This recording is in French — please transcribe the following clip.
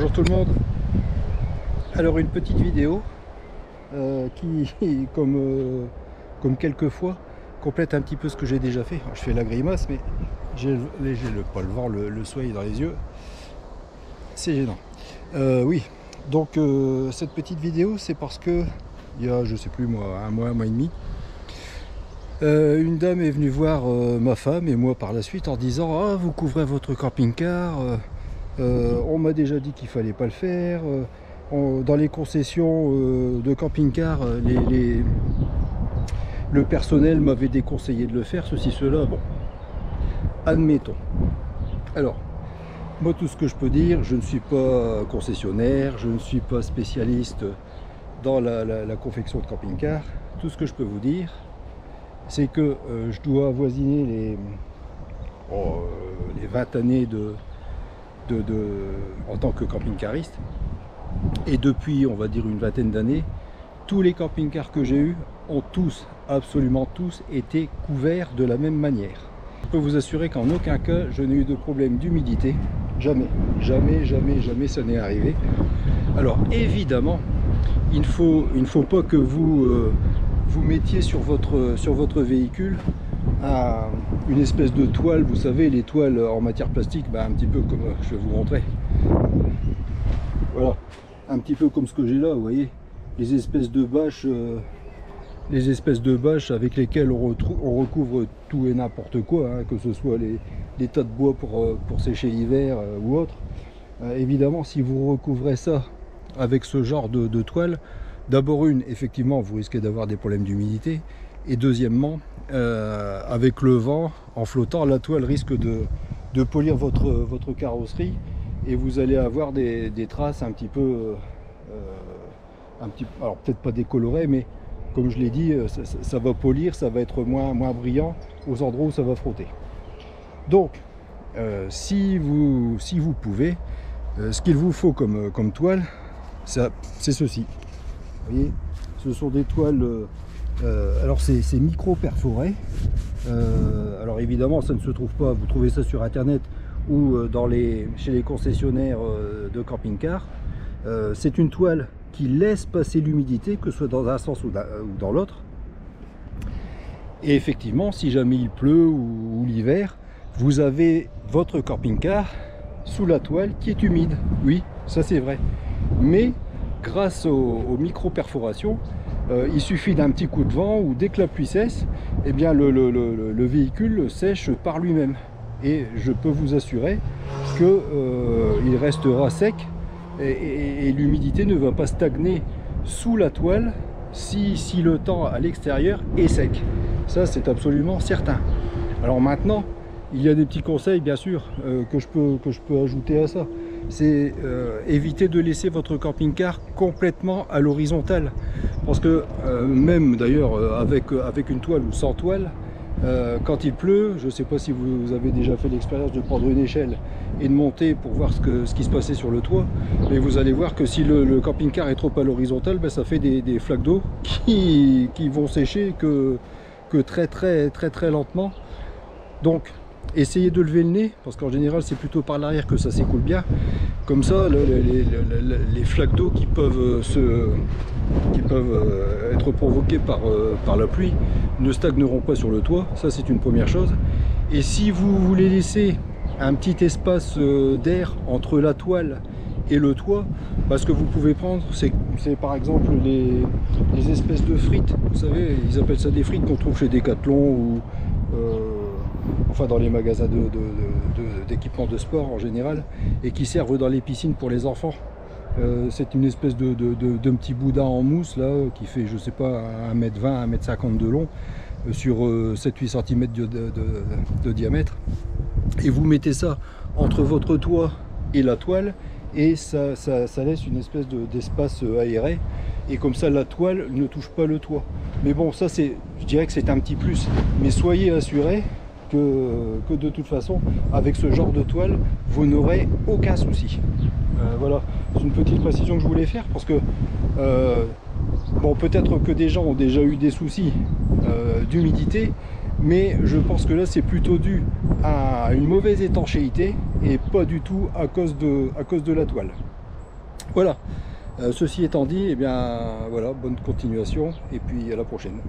Bonjour tout le monde. Alors une petite vidéo qui, comme quelquefois, complète un petit peu ce que j'ai déjà fait. Je fais la grimace, mais j'ai pas le vent, le soleil dans les yeux. C'est gênant. Oui, donc cette petite vidéo, c'est parce que il y a, je sais plus moi, un mois et demi, une dame est venue voir ma femme et moi par la suite en disant: ah, vous couvrez votre camping-car, on m'a déjà dit qu'il fallait pas le faire, dans les concessions de camping-car, le personnel m'avait déconseillé de le faire, ceci, cela. Bon, admettons. Alors, moi tout ce que je peux dire, je ne suis pas concessionnaire, je ne suis pas spécialiste dans la confection de camping-car. Tout ce que je peux vous dire, c'est que je dois avoisiner les 20 années en tant que camping-cariste. Et depuis, on va dire, une vingtaine d'années, tous les camping-cars que j'ai eus ont tous, absolument tous, été couverts de la même manière. Je peux vous assurer qu'en aucun cas, je n'ai eu de problème d'humidité. Jamais, jamais, jamais, jamais ça n'est arrivé. Alors évidemment, il ne faut pas que vous mettiez sur votre véhicule une espèce de toile, vous savez, les toiles en matière plastique, un petit peu comme je vais vous montrer. Voilà, un petit peu comme ce que j'ai là, vous voyez, les espèces de bâches avec lesquelles on recouvre tout et n'importe quoi, hein, que ce soit les tas de bois pour sécher l'hiver ou autre. Évidemment, si vous recouvrez ça avec ce genre de toile, d'abord effectivement, vous risquez d'avoir des problèmes d'humidité, et deuxièmement, avec le vent, en flottant, la toile risque de polir votre carrosserie, et vous allez avoir des traces un petit peu, alors peut-être pas décolorées, mais comme je l'ai dit, ça va polir, ça va être moins brillant aux endroits où ça va frotter. Donc, si vous pouvez, ce qu'il vous faut comme toile, c'est ceci. Vous voyez, ce sont des toiles, alors c'est micro perforé. Alors évidemment, ça ne se trouve pas, vous trouvez ça sur internet ou chez les concessionnaires de camping-car. C'est une toile qui laisse passer l'humidité, que ce soit dans un sens ou dans l'autre. Et effectivement, si jamais il pleut ou l'hiver, vous avez votre camping-car sous la toile qui est humide. Oui, ça c'est vrai. Mais grâce aux micro-perforations, il suffit d'un petit coup de vent ou dès que la pluie cesse, eh bien le véhicule sèche par lui-même. Et je peux vous assurer qu'il restera sec et l'humidité ne va pas stagner sous la toile si le temps à l'extérieur est sec. Ça, c'est absolument certain. Alors maintenant, il y a des petits conseils, bien sûr, que je peux ajouter à ça. C'est éviter de laisser votre camping-car complètement à l'horizontale. Parce que même d'ailleurs avec une toile ou sans toile, quand il pleut, je ne sais pas si vous avez déjà fait l'expérience de prendre une échelle et de monter pour voir ce qui se passait sur le toit, mais vous allez voir que si le camping-car est trop à l'horizontale, ça fait des flaques d'eau qui vont sécher que très lentement. Donc essayez de lever le nez, parce qu'en général c'est plutôt par l'arrière que ça s'écoule bien. Comme ça, les flaques d'eau qui peuvent être provoquées par la pluie ne stagneront pas sur le toit. Ça, c'est une première chose. Et si vous voulez laisser un petit espace d'air entre la toile et le toit, ce que vous pouvez prendre, c'est par exemple les espèces de frites. Vous savez, ils appellent ça des frites qu'on trouve chez Decathlon ou enfin dans les magasins d'équipements de sport en général, et qui servent dans les piscines pour les enfants. C'est une espèce de petit boudin en mousse là, qui fait, je sais pas, 1,20 m, 1,50 m de long, sur 7-8 cm de diamètre, et vous mettez ça entre votre toit et la toile, et ça laisse une espèce d'espace aéré, et comme ça la toile ne touche pas le toit. Mais bon, ça je dirais que c'est un petit plus, mais soyez assurés que de toute façon, avec ce genre de toile, vous n'aurez aucun souci. Voilà, c'est une petite précision que je voulais faire, parce que bon, peut-être que des gens ont déjà eu des soucis d'humidité, mais je pense que là c'est plutôt dû à une mauvaise étanchéité et pas du tout à cause de la toile. Voilà. Ceci étant dit, eh bien voilà, bonne continuation et puis à la prochaine.